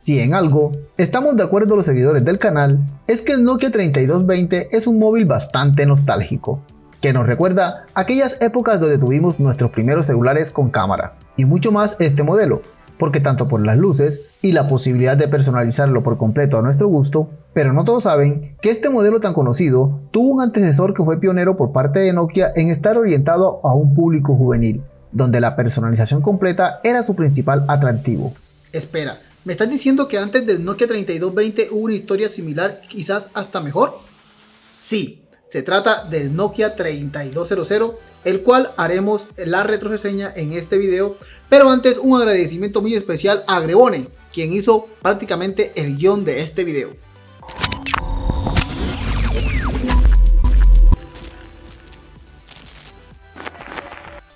Si en algo estamos de acuerdo los seguidores del canal, es que el Nokia 3220 es un móvil bastante nostálgico, que nos recuerda aquellas épocas donde tuvimos nuestros primeros celulares con cámara, y mucho más este modelo, porque tanto por las luces y la posibilidad de personalizarlo por completo a nuestro gusto, pero no todos saben que este modelo tan conocido tuvo un antecesor que fue pionero por parte de Nokia en estar orientado a un público juvenil, donde la personalización completa era su principal atractivo. Espera, ¿me estás diciendo que antes del Nokia 3220 hubo una historia similar, quizás hasta mejor? Sí, se trata del Nokia 3200, el cual haremos la retroreseña en este video, pero antes un agradecimiento muy especial a Grebone, quien hizo prácticamente el guión de este video.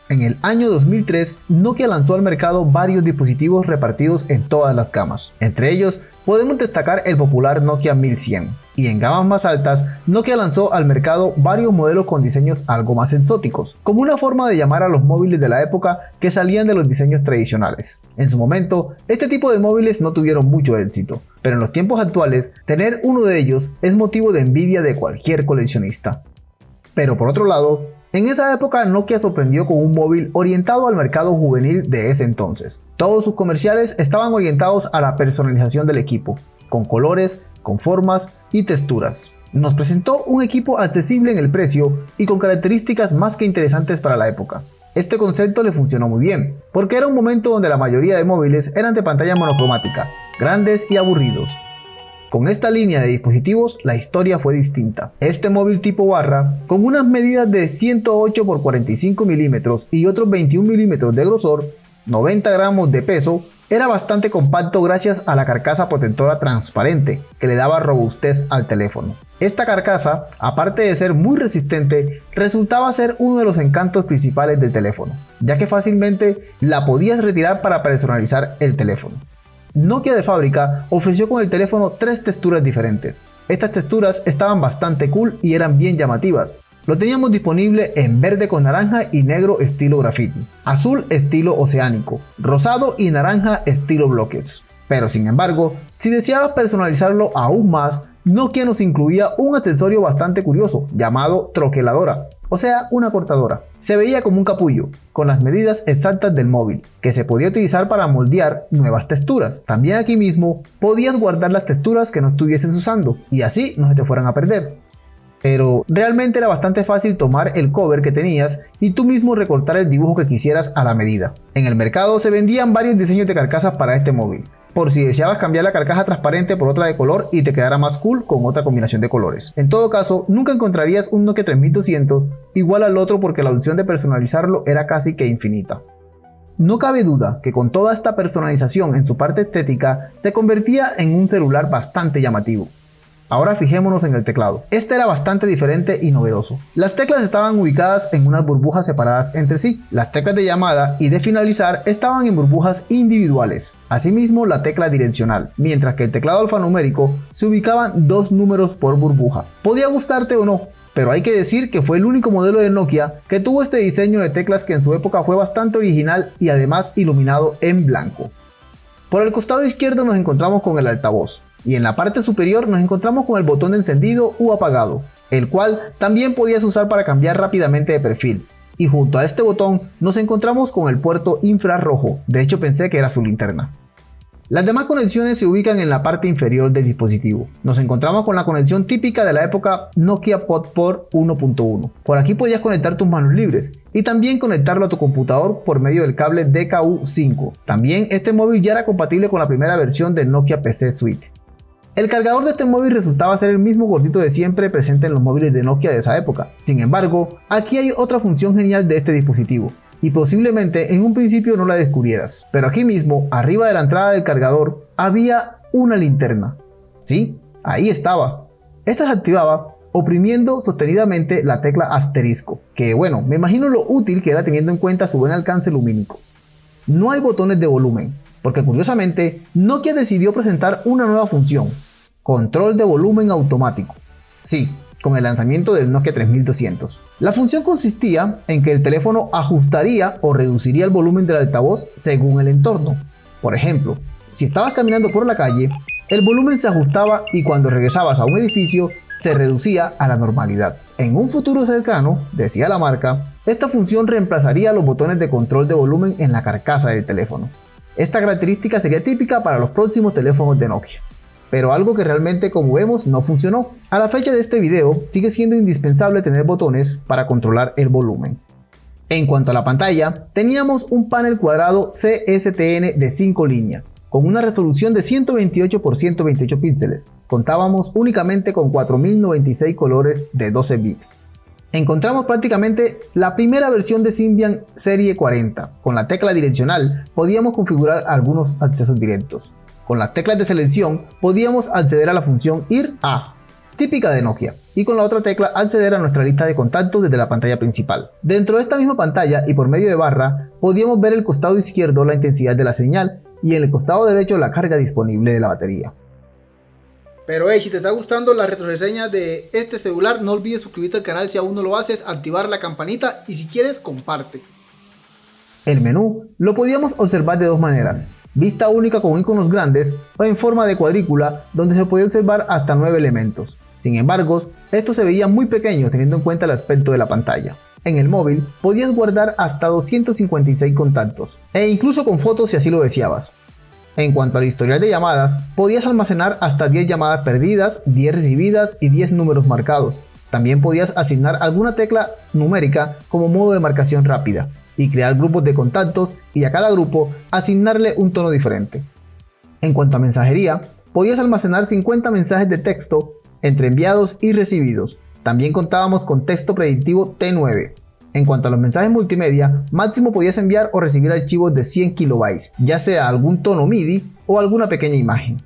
En el año 2003, Nokia lanzó al mercado varios dispositivos repartidos en todas las gamas. Entre ellos, podemos destacar el popular Nokia 1100. Y en gamas más altas, Nokia lanzó al mercado varios modelos con diseños algo más exóticos, como una forma de llamar a los móviles de la época que salían de los diseños tradicionales. En su momento, este tipo de móviles no tuvieron mucho éxito, pero en los tiempos actuales, tener uno de ellos es motivo de envidia de cualquier coleccionista. Pero por otro lado, en esa época Nokia sorprendió con un móvil orientado al mercado juvenil de ese entonces. Todos sus comerciales estaban orientados a la personalización del equipo, con colores, con formas y texturas. Nos presentó un equipo accesible en el precio y con características más que interesantes para la época. Este concepto le funcionó muy bien, porque era un momento donde la mayoría de móviles eran de pantalla monocromática, grandes y aburridos. Con esta línea de dispositivos la historia fue distinta. Este móvil tipo barra, con unas medidas de 108 x 45 mm y otros 21 mm de grosor, 90 gramos de peso, era bastante compacto gracias a la carcasa protectora transparente que le daba robustez al teléfono. Esta carcasa, aparte de ser muy resistente, resultaba ser uno de los encantos principales del teléfono, ya que fácilmente la podías retirar para personalizar el teléfono. Nokia de fábrica ofreció con el teléfono 3 texturas diferentes. Estas texturas estaban bastante cool y eran bien llamativas. Lo teníamos disponible en verde con naranja y negro estilo graffiti, azul estilo oceánico, rosado y naranja estilo bloques. Pero sin embargo, si deseabas personalizarlo aún más, Nokia nos incluía un accesorio bastante curioso llamado troqueladora, o sea, una cortadora. Se veía como un capullo, con las medidas exactas del móvil, que se podía utilizar para moldear nuevas texturas. También aquí mismo podías guardar las texturas que no estuvieses usando, y así no se te fueran a perder. Pero realmente era bastante fácil tomar el cover que tenías y tú mismo recortar el dibujo que quisieras a la medida. En el mercado se vendían varios diseños de carcasas para este móvil, por si deseabas cambiar la carcasa transparente por otra de color y te quedara más cool con otra combinación de colores. En todo caso, nunca encontrarías un Nokia 3200 igual al otro porque la opción de personalizarlo era casi que infinita. No cabe duda que con toda esta personalización en su parte estética se convertía en un celular bastante llamativo. Ahora fijémonos en el teclado. Este era bastante diferente y novedoso. Las teclas estaban ubicadas en unas burbujas separadas entre sí. Las teclas de llamada y de finalizar estaban en burbujas individuales. Asimismo la tecla direccional, mientras que el teclado alfanumérico se ubicaban 2 números por burbuja. Podía gustarte o no, pero hay que decir que fue el único modelo de Nokia que tuvo este diseño de teclas que en su época fue bastante original y además iluminado en blanco. Por el costado izquierdo nos encontramos con el altavoz. Y en la parte superior nos encontramos con el botón de encendido u apagado, el cual también podías usar para cambiar rápidamente de perfil. Y junto a este botón nos encontramos con el puerto infrarrojo, de hecho pensé que era su linterna. Las demás conexiones se ubican en la parte inferior del dispositivo. Nos encontramos con la conexión típica de la época Nokia PodPort 1.1. Por aquí podías conectar tus manos libres y también conectarlo a tu computador por medio del cable DKU5. También este móvil ya era compatible con la primera versión del Nokia PC Suite. El cargador de este móvil resultaba ser el mismo gordito de siempre presente en los móviles de Nokia de esa época. Sin embargo, aquí hay otra función genial de este dispositivo, y posiblemente en un principio no la descubrieras. Pero aquí mismo, arriba de la entrada del cargador, había una linterna. Sí, ahí estaba. Esta se activaba oprimiendo sostenidamente la tecla asterisco, que bueno, me imagino lo útil que era teniendo en cuenta su buen alcance lumínico. No hay botones de volumen, porque curiosamente Nokia decidió presentar una nueva función, control de volumen automático. Sí, con el lanzamiento del Nokia 3200. La función consistía en que el teléfono ajustaría o reduciría el volumen del altavoz según el entorno. Por ejemplo, Si estabas caminando por la calle, el volumen se ajustaba y cuando regresabas a un edificio se reducía a la normalidad. En un futuro cercano, decía la marca, esta función reemplazaría los botones de control de volumen en la carcasa del teléfono. Esta característica sería típica para los próximos teléfonos de Nokia. Pero algo que realmente, como vemos, no funcionó. A la fecha de este video, sigue siendo indispensable tener botones para controlar el volumen. En cuanto a la pantalla, teníamos un panel cuadrado CSTN de 5 líneas, con una resolución de 128 x 128 píxeles. Contábamos únicamente con 4096 colores de 12 bits. Encontramos prácticamente la primera versión de Symbian Serie 40. Con la tecla direccional podíamos configurar algunos accesos directos. Con las teclas de selección podíamos acceder a la función Ir a, típica de Nokia, y con la otra tecla acceder a nuestra lista de contactos desde la pantalla principal. Dentro de esta misma pantalla y por medio de barra podíamos ver el costado izquierdo la intensidad de la señal y en el costado derecho la carga disponible de la batería. Pero si te está gustando la retroreseña de este celular, no olvides suscribirte al canal si aún no lo haces, activar la campanita y si quieres comparte. El menú lo podíamos observar de dos maneras: vista única con iconos grandes o en forma de cuadrícula donde se podía observar hasta 9 elementos. Sin embargo, esto se veía muy pequeño teniendo en cuenta el aspecto de la pantalla. En el móvil podías guardar hasta 256 contactos e incluso con fotos si así lo deseabas. En cuanto al historial de llamadas, podías almacenar hasta 10 llamadas perdidas, 10 recibidas y 10 números marcados. También podías asignar alguna tecla numérica como modo de marcación rápida y crear grupos de contactos y a cada grupo asignarle un tono diferente. En cuanto a mensajería, podías almacenar 50 mensajes de texto entre enviados y recibidos. También contábamos con texto predictivo T9. En cuanto a los mensajes multimedia, máximo podías enviar o recibir archivos de 100 kilobytes, ya sea algún tono MIDI o alguna pequeña imagen.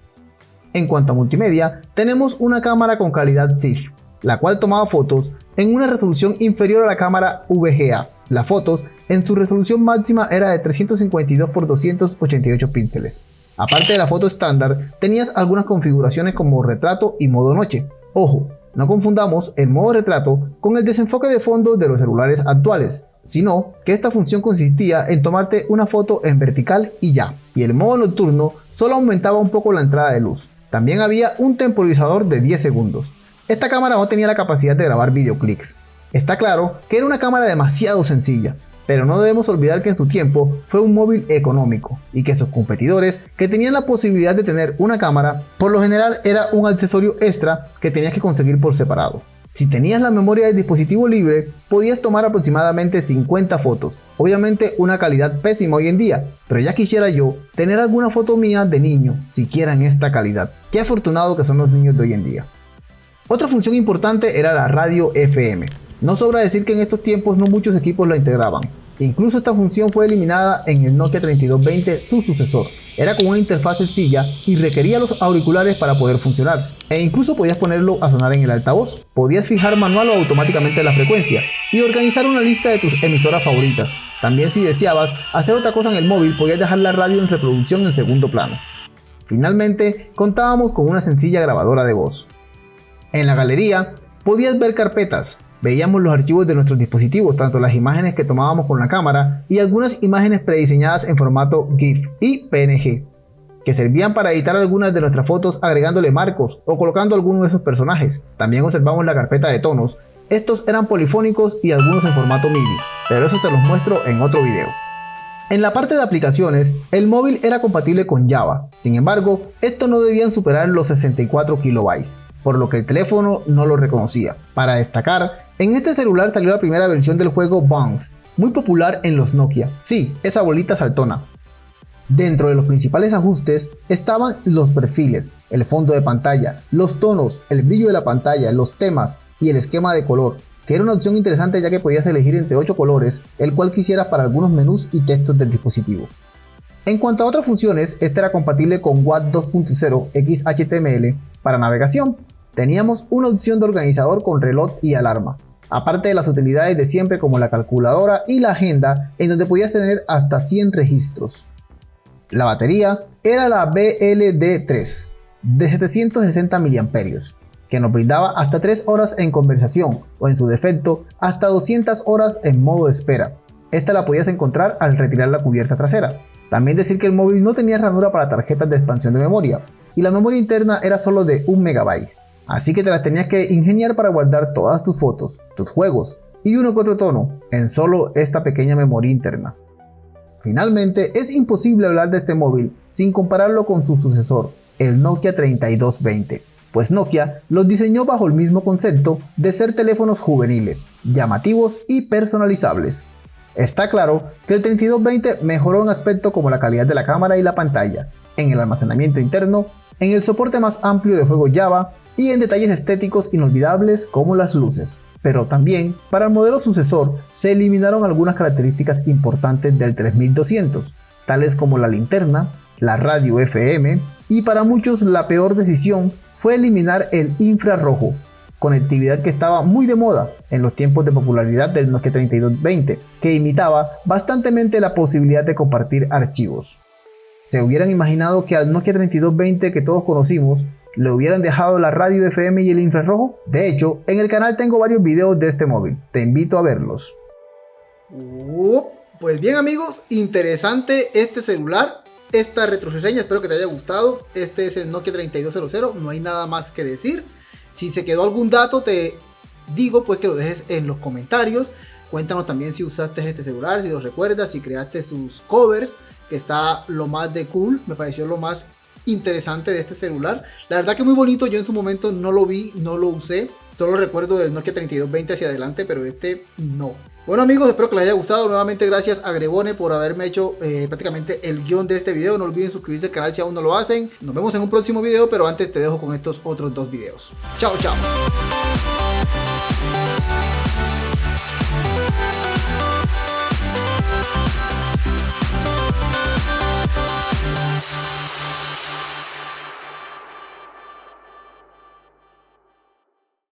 En cuanto a multimedia, tenemos una cámara con calidad SIF, la cual tomaba fotos en una resolución inferior a la cámara VGA. Las fotos en su resolución máxima era de 352 x 288 píxeles. Aparte de la foto estándar, tenías algunas configuraciones como retrato y modo noche. Ojo, no confundamos el modo retrato con el desenfoque de fondo de los celulares actuales, sino que esta función consistía en tomarte una foto en vertical y ya, y el modo nocturno solo aumentaba un poco la entrada de luz. También había un temporizador de 10 segundos. Esta cámara no tenía la capacidad de grabar videoclips. Está claro que era una cámara demasiado sencilla, pero no debemos olvidar que en su tiempo fue un móvil económico y que sus competidores que tenían la posibilidad de tener una cámara, por lo general era un accesorio extra que tenías que conseguir por separado. Si tenías la memoria del dispositivo libre, podías tomar aproximadamente 50 fotos, obviamente una calidad pésima hoy en día, pero ya quisiera yo tener alguna foto mía de niño, siquiera en esta calidad. Qué afortunado que son los niños de hoy en día. Otra función importante era la radio FM. No sobra decir que en estos tiempos no muchos equipos la integraban. Incluso esta función fue eliminada en el Nokia 3220, su sucesor. Era con una interfaz sencilla y requería los auriculares para poder funcionar. E incluso podías ponerlo a sonar en el altavoz. Podías fijar manual o automáticamente la frecuencia y organizar una lista de tus emisoras favoritas. También si deseabas hacer otra cosa en el móvil, podías dejar la radio en reproducción en segundo plano. Finalmente, contábamos con una sencilla grabadora de voz. En la galería podías ver carpetas. Veíamos los archivos de nuestros dispositivos, tanto las imágenes que tomábamos con la cámara y algunas imágenes prediseñadas en formato GIF y PNG, que servían para editar algunas de nuestras fotos agregándole marcos o colocando algunos de esos personajes. También observamos la carpeta de tonos. Estos eran polifónicos y algunos en formato MIDI, pero eso te los muestro en otro video. En la parte de aplicaciones, el móvil era compatible con Java. Sin embargo, estos no debían superar los 64 kilobytes, por lo que el teléfono no lo reconocía. Para destacar, en este celular salió la primera versión del juego Bounce, muy popular en los Nokia. Sí, esa bolita saltona. Dentro de los principales ajustes estaban los perfiles, el fondo de pantalla, los tonos, el brillo de la pantalla, los temas y el esquema de color, que era una opción interesante ya que podías elegir entre 8 colores, el cual quisieras para algunos menús y textos del dispositivo. En cuanto a otras funciones, este era compatible con WAV 2.0 XHTML para navegación. Teníamos una opción de organizador con reloj y alarma, aparte de las utilidades de siempre como la calculadora y la agenda, en donde podías tener hasta 100 registros. La batería era la BLD3 de 760 mAh, que nos brindaba hasta 3 horas en conversación o en su defecto hasta 200 horas en modo de espera. Esta la podías encontrar al retirar la cubierta trasera. También decir que el móvil no tenía ranura para tarjetas de expansión de memoria, y la memoria interna era solo de 1 MB, así que te las tenías que ingeniar para guardar todas tus fotos, tus juegos y uno que otro tono en solo esta pequeña memoria interna. Finalmente, es imposible hablar de este móvil sin compararlo con su sucesor, el Nokia 3220, pues Nokia los diseñó bajo el mismo concepto de ser teléfonos juveniles, llamativos y personalizables. Está claro que el 3220 mejoró en aspectos como la calidad de la cámara y la pantalla, en el almacenamiento interno, en el soporte más amplio de juegos Java y en detalles estéticos inolvidables como las luces. Pero también, para el modelo sucesor, se eliminaron algunas características importantes del 3200, tales como la linterna, la radio FM, y para muchos la peor decisión fue eliminar el infrarrojo, conectividad que estaba muy de moda en los tiempos de popularidad del Nokia 3220, que imitaba bastantemente la posibilidad de compartir archivos. ¿Se hubieran imaginado que al Nokia 3220 que todos conocimos le hubieran dejado la radio FM y el infrarrojo? De hecho, en el canal tengo varios videos de este móvil, te invito a verlos. Pues bien amigos, interesante este celular, esta retroreseña, espero que te haya gustado. Este es el Nokia 3200, no hay nada más que decir. Si se quedó algún dato te digo pues que lo dejes en los comentarios. Cuéntanos también si usaste este celular, si lo recuerdas, si creaste sus covers, que está lo más de cool, me pareció lo más interesante de este celular. La verdad que muy bonito, yo en su momento no lo vi, no lo usé, solo recuerdo del Nokia 3220 hacia adelante, pero este no. Bueno amigos, espero que les haya gustado. Nuevamente gracias a Gregone por haberme hecho prácticamente el guión de este video. No olviden suscribirse al canal si aún no lo hacen. Nos vemos en un próximo video, pero antes te dejo con estos otros dos videos. Chao, chao.